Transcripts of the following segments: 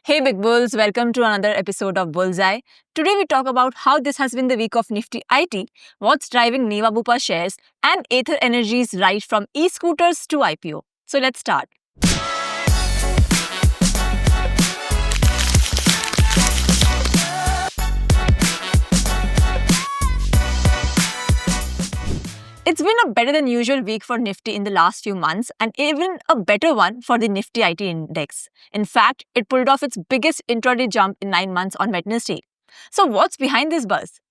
Hey Big Bulls, welcome to another episode of Bullseye. Today we talk about how this has been the week of Nifty IT, what's driving Niva Bupa shares, and Ather Energy's rise from e-scooters to IPO. So let's start. It's been a better than usual week for Nifty in the last few months and even a better one for the Nifty IT index. In fact, it pulled off its biggest intraday jump in 9 months on Wednesday. So what's behind this buzz?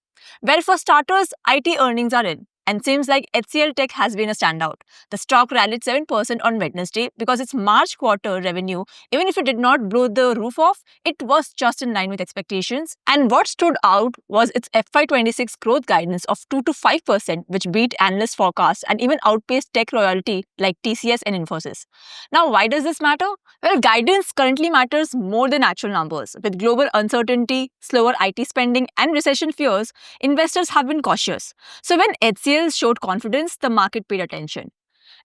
Well, for starters, IT earnings are in, and seems like HCL Tech has been a standout. The stock rallied 7% on Wednesday because its March quarter revenue, even if it did not blow the roof off, it was just in line with expectations. And what stood out was its FY26 growth guidance of 2 to 5%, which beat analyst forecasts and even outpaced tech royalty like TCS and Infosys. Now, why does this matter? Well, guidance currently matters more than actual numbers. With global uncertainty, slower IT spending, and recession fears, investors have been cautious. So when HCL showed confidence, the market paid attention.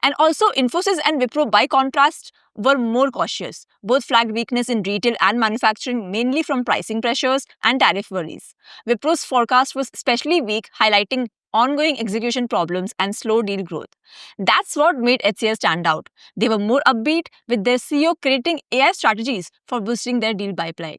And also, Infosys and Wipro, by contrast, were more cautious. Both flagged weakness in retail and manufacturing, mainly from pricing pressures and tariff worries. Wipro's forecast was especially weak, highlighting ongoing execution problems and slow deal growth. That's what made HCL stand out. They were more upbeat, with their CEO creating AI strategies for boosting their deal pipeline.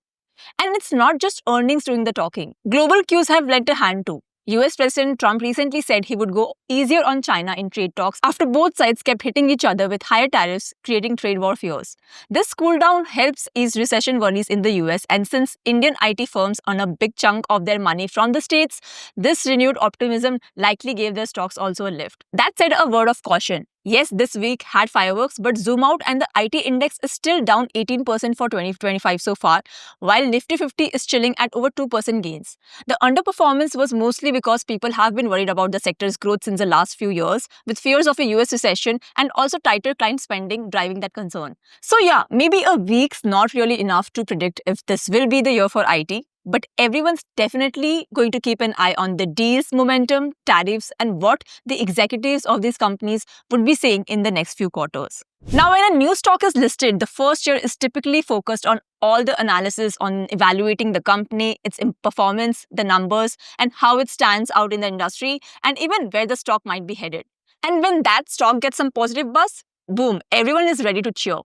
And it's not just earnings doing the talking. Global cues have lent a hand too. US President Trump recently said he would go easier on China in trade talks after both sides kept hitting each other with higher tariffs, creating trade war fears. This cool down helps ease recession worries in the US, and since Indian IT firms earn a big chunk of their money from the States, this renewed optimism likely gave their stocks also a lift. That said, a word of caution. Yes, this week had fireworks, but zoom out and the IT index is still down 18% for 2025 so far, while Nifty 50 is chilling at over 2% gains. The underperformance was mostly because people have been worried about the sector's growth since the last few years, with fears of a US recession and also tighter client spending driving that concern. So yeah, maybe a week's not really enough to predict if this will be the year for IT. But everyone's definitely going to keep an eye on the deals, momentum, tariffs, and what the executives of these companies would be saying in the next few quarters. Now, when a new stock is listed, the first year is typically focused on all the analysis on evaluating the company, its performance, the numbers, and how it stands out in the industry, and even where the stock might be headed. And when that stock gets some positive buzz, boom, everyone is ready to cheer.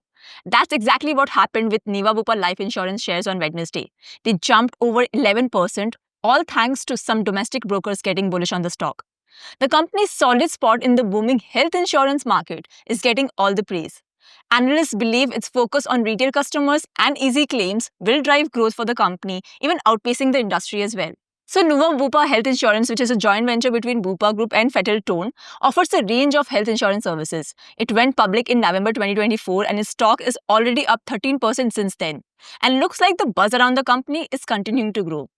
That's exactly what happened with Niva Bupa Life Insurance shares on Wednesday. They jumped over 11%, all thanks to some domestic brokers getting bullish on the stock. The company's solid spot in the booming health insurance market is getting all the praise. Analysts believe its focus on retail customers and easy claims will drive growth for the company, even outpacing the industry as well. So Niva Bupa Health Insurance, which is a joint venture between Bupa Group and Fettel Tone, offers a range of health insurance services. It went public in November 2024 and its stock is already up 13% since then. And looks like the buzz around the company is continuing to grow.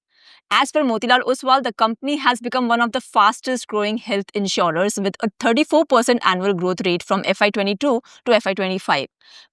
As per Motilal Oswal, the company has become one of the fastest growing health insurers with a 34% annual growth rate from FY22 to FY25.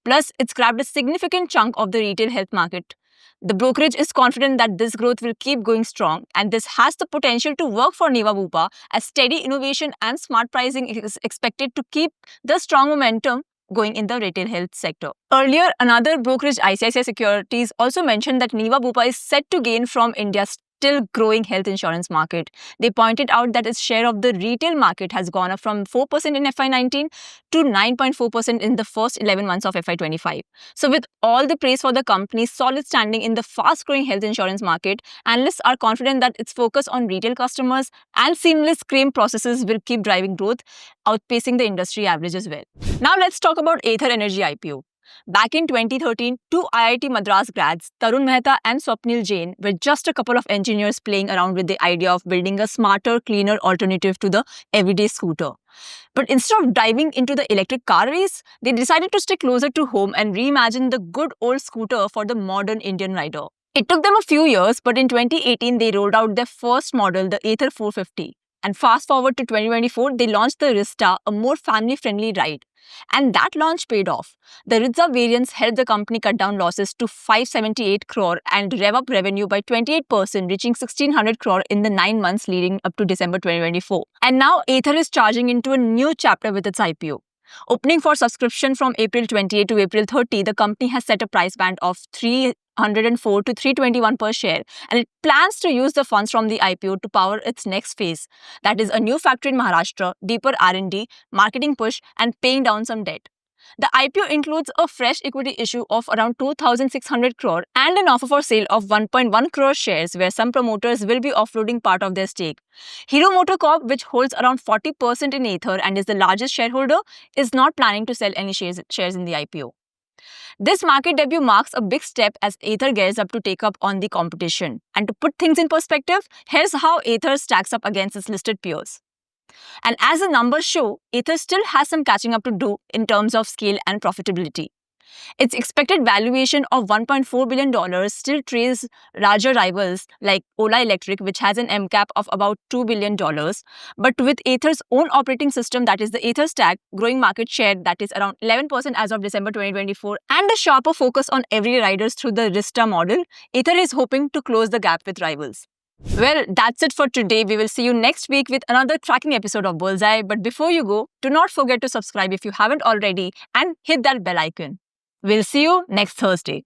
Plus, it's grabbed a significant chunk of the retail health market. The brokerage is confident that this growth will keep going strong, and this has the potential to work for Niva Bupa as steady innovation and smart pricing is expected to keep the strong momentum going in the retail health sector. Earlier, another brokerage, ICICI Securities, also mentioned that Niva Bupa is set to gain from India's still growing health insurance market. They pointed out that its share of the retail market has gone up from 4% in FY19 to 9.4% in the first 11 months of FY25. So with all the praise for the company's solid standing in the fast-growing health insurance market, analysts are confident that its focus on retail customers and seamless claim processes will keep driving growth, outpacing the industry average as well. Now let's talk about Ather Energy IPO. Back in 2013, two IIT Madras grads, Tarun Mehta and Swapnil Jain, were just a couple of engineers playing around with the idea of building a smarter, cleaner alternative to the everyday scooter. But instead of diving into the electric car race, they decided to stay closer to home and reimagine the good old scooter for the modern Indian rider. It took them a few years, but in 2018, they rolled out their first model, the Ather 450. And fast forward to 2024, they launched the Rizta, a more family-friendly ride. And that launch paid off. The Rizza variants helped the company cut down losses to 578 crore and rev up revenue by 28%, reaching 1600 crore in the 9 months leading up to December 2024. And now Ather is charging into a new chapter with its IPO. Opening for subscription from April 28 to April 30, the company has set a price band of 304 to 321 per share, and it plans to use the funds from the IPO to power its next phase, that is a new factory in Maharashtra, deeper R&D, marketing push, and paying down some debt. The IPO includes a fresh equity issue of around 2,600 crore and an offer for sale of 1.1 crore shares, where some promoters will be offloading part of their stake. Hero MotoCorp, which holds around 40% in Ather and is the largest shareholder, is not planning to sell any shares in the IPO. This market debut marks a big step as Ather gears up to take up on the competition. And to put things in perspective, here's how Ather stacks up against its listed peers. And as the numbers show, Ather still has some catching up to do in terms of scale and profitability. Its expected valuation of $1.4 billion still trails larger rivals like Ola Electric, which has an MCAP of about $2 billion. But with Ather's own operating system, that is the Ather Stack, growing market share that is around 11% as of December 2024, and a sharper focus on everyday riders through the Rista model, Ather is hoping to close the gap with rivals. Well, that's it for today. We will see you next week with another tracking episode of Bullseye. But before you go, do not forget to subscribe if you haven't already and hit that bell icon. We'll see you next Thursday.